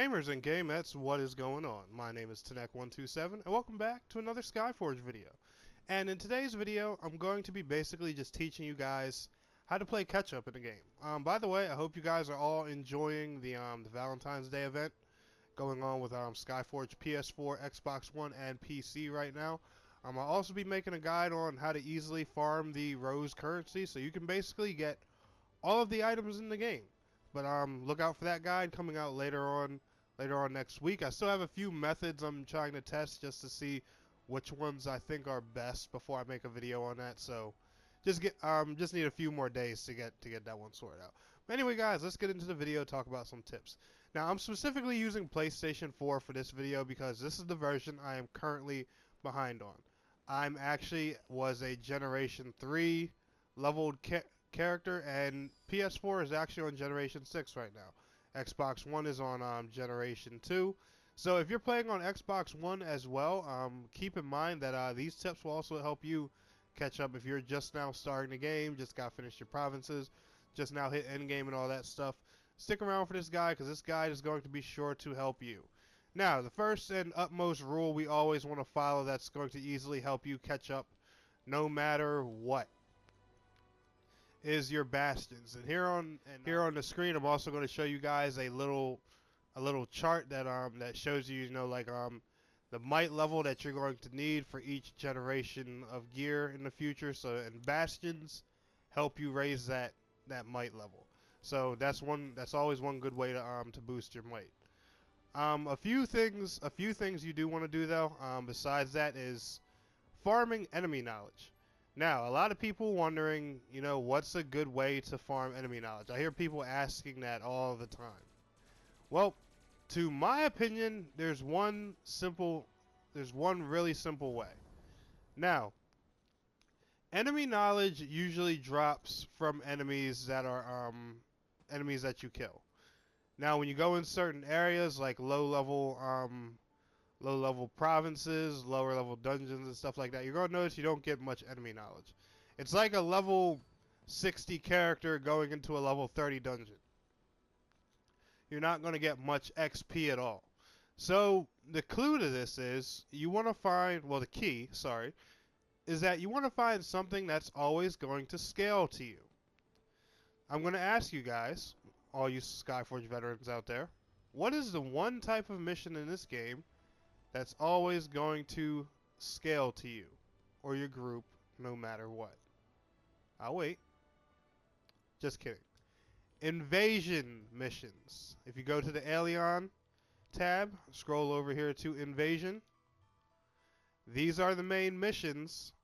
Gamers and Gamettes, what is going on? My name is Tenek127, and welcome back to another Skyforge video. And in today's video, I'm going to be basically just teaching you guys how to play catch-up in the game. By the way, I hope you guys are all enjoying the Valentine's Day event going on with Skyforge PS4, Xbox One, and PC right now. I'll also be making a guide on how to easily farm the Rose currency, so you can basically get all of the items in the game. But look out for that guide coming out later on next week. I still have a few methods I'm trying to test just to see which ones I think are best before I make a video on that. So just need a few more days to get that one sorted out. But anyway, guys, let's get into the video, talk about some tips. Now, I'm specifically using PlayStation 4 for this video because this is the version I am currently behind on. I'm actually was a Generation 3 leveled character, and PS4 is actually on Generation 6 right now. Xbox One is on Generation 2. So if you're playing on Xbox One as well, keep in mind that these tips will also help you catch up if you're just now starting the game, just got finished your provinces, just now hit endgame and all that stuff. Stick around for this guide because this guide is going to be sure to help you. Now, the first and utmost rule we always want to follow that's going to easily help you catch up no matter what is your bastions. And here on the screen, I'm also going to show you guys a little chart that shows you, the might level that you're going to need for each generation of gear in the future. So, and bastions help you raise that might level. So that's always one good way to boost your might. A few things you do want to do though, besides that, is farming enemy knowledge. Now, a lot of people wondering, what's a good way to farm enemy knowledge? I hear people asking that all the time. Well, to my opinion, there's one really simple way. Now, enemy knowledge usually drops from enemies that are enemies that you kill. Now, when you go in certain areas like low level provinces, lower level dungeons and stuff like that, you're going to notice you don't get much enemy knowledge. It's like a level 60 character going into a level 30 dungeon. You're not going to get much XP at all. So the clue to this is you want to find, well, the key, sorry, is that you want to find something that's always going to scale to you. I'm going to ask you guys, all you Skyforge veterans out there, what is the one type of mission in this game that's always going to scale to you or your group no matter what? I'll wait. Just kidding. Invasion missions. If you go to the Alien tab, scroll over here to Invasion. These are the main missions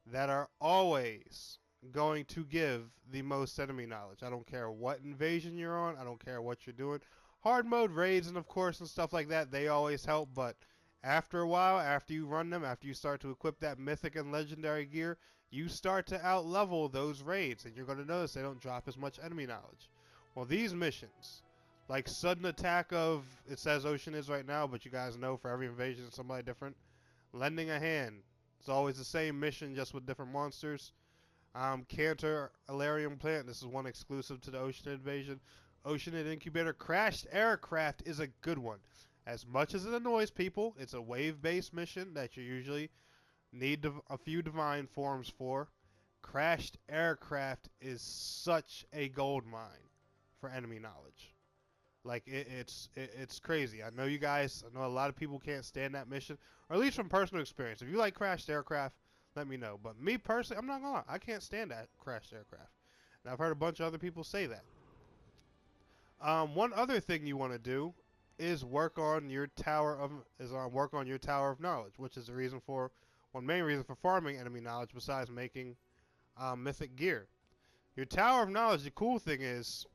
that are always going to give the most enemy knowledge. I don't care what invasion you're on. I don't care what you're doing. Hard mode raids and stuff like that, they always help, but after a while, after you run them, after you start to equip that mythic and legendary gear, you start to out-level those raids, and you're going to notice they don't drop as much enemy knowledge. Well, these missions, like sudden attack of, it says Ocean is right now, but you guys know for every invasion it's somebody different. Lending a hand, it's always the same mission, just with different monsters. Cantor Alarium Plant, this is one exclusive to the Ocean Invasion. Oceanid Incubator Crashed Aircraft is a good one. As much as it annoys people, it's a wave-based mission that you usually need a few divine forms for. Crashed Aircraft is such a gold mine for enemy knowledge. Like, it's crazy. I know a lot of people can't stand that mission, or at least from personal experience. If you like Crashed Aircraft, let me know. But me personally, I'm not gonna lie, I can't stand that Crashed Aircraft. And I've heard a bunch of other people say that. One other thing you want to do is work on your tower of knowledge, which is one main reason for farming enemy knowledge besides making mythic gear. Your tower of knowledge, the cool thing is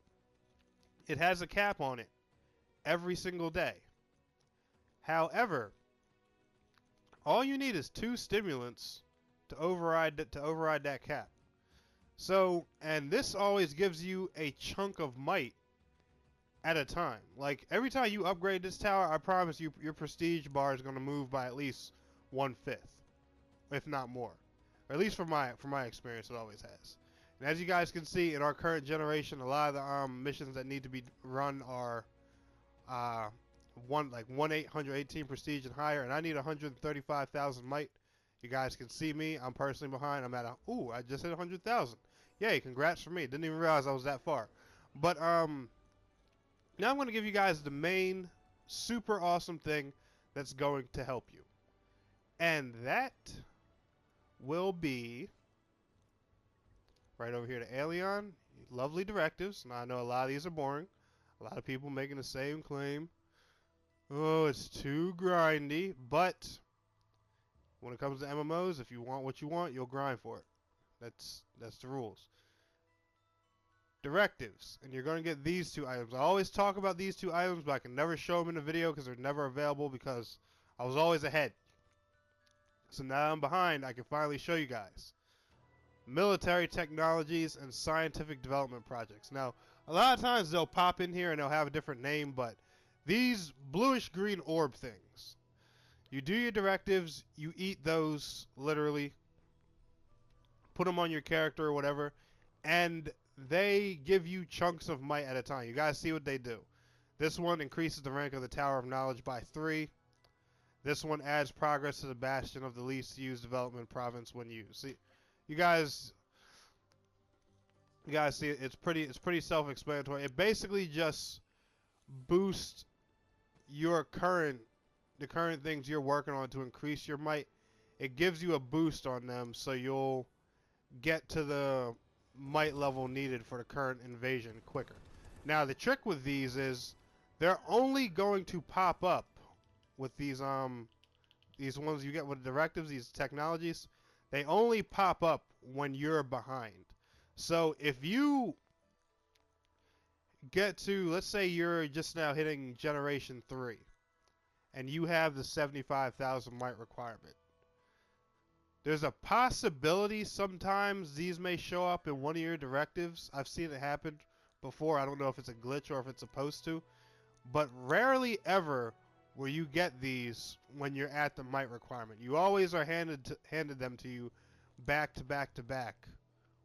it has a cap on it every single day. However, all you need is 2 stimulants to override that cap. So, and this always gives you a chunk of might at a time. Like, every time you upgrade this tower, I promise you your prestige bar is going to move by at least 1/5, if not more. Or at least from my experience, it always has. And as you guys can see, in our current generation, a lot of the missions that need to be run are like 1,818 prestige and higher, and I need 135,000 might. You guys can see me. I'm personally behind. I'm at ooh, I just hit 100,000. Yay, congrats for me. Didn't even realize I was that far. But now I'm going to give you guys the main super awesome thing that's going to help you. And that will be right over here to Aelion. Lovely directives. Now I know a lot of these are boring. A lot of people making the same claim. Oh, it's too grindy. But when it comes to MMOs, if you want what you want, you'll grind for it. That's the rules. Directives, and you're going to get these two items. I always talk about these two items, but I can never show them in the video because they're never available because I was always ahead. So now I'm behind, I can finally show you guys. Military technologies and scientific development projects. Now, a lot of times they'll pop in here and they'll have a different name, but these bluish green orb things, you do your directives, you eat those literally, put them on your character or whatever, and they give you chunks of might at a time. You guys see what they do. This one increases the rank of the Tower of Knowledge by 3. This one adds progress to the Bastion of the least used development province when used. See, you guys see it's pretty self-explanatory. It basically just boosts your the current things you're working on to increase your might. It gives you a boost on them so you'll get to the might level needed for the current invasion quicker. Now the trick with these is they're only going to pop up with these ones you get with directives, these technologies. They only pop up when you're behind. So if you get to, let's say you're just now hitting generation 3 and you have the 75,000 might requirement. There's a possibility sometimes these may show up in one of your directives. I've seen it happen before. I don't know if it's a glitch or if it's supposed to. But rarely ever will you get these when you're at the might requirement. You always are handed them to you back to back to back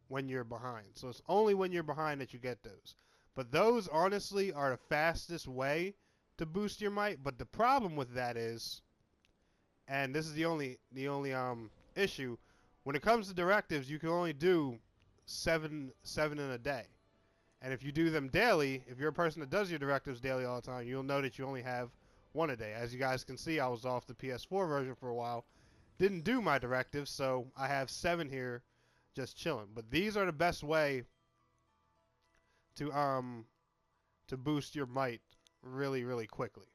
when you're behind. So it's only when you're behind that you get those. But those honestly are the fastest way to boost your might. But the problem with that is, and this is the only issue, when it comes to directives, you can only do seven in a day. And if you do them daily, if you're a person that does your directives daily all the time, you'll know that you only have 1 a day. As you guys can see, I was off the PS4 version for a while, didn't do my directives, so I have 7 here just chilling. But these are the best way to boost your might really, really quickly.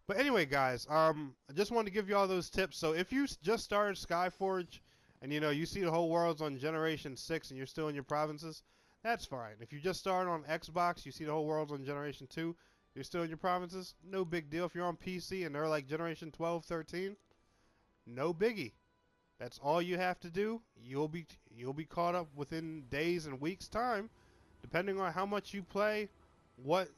But anyway, guys, I just wanted to give you all those tips. So if you just started Skyforge and, you see the whole world's on Generation 6 and you're still in your provinces, that's fine. If you just started on Xbox, you see the whole world's on Generation 2, you're still in your provinces, no big deal. If you're on PC and they're like Generation 12, 13, no biggie. That's all you have to do. You'll be caught up within days and weeks' time, depending on how much you play, what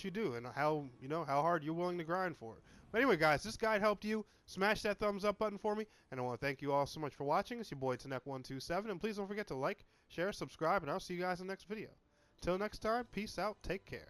you do, and how hard you're willing to grind for it. But anyway, guys, this guide helped you. Smash that thumbs up button for me, and I want to thank you all so much for watching. It's your boy Tanek127, and please don't forget to like, share, subscribe, and I'll see you guys in the next video. Till next time, peace out, take care.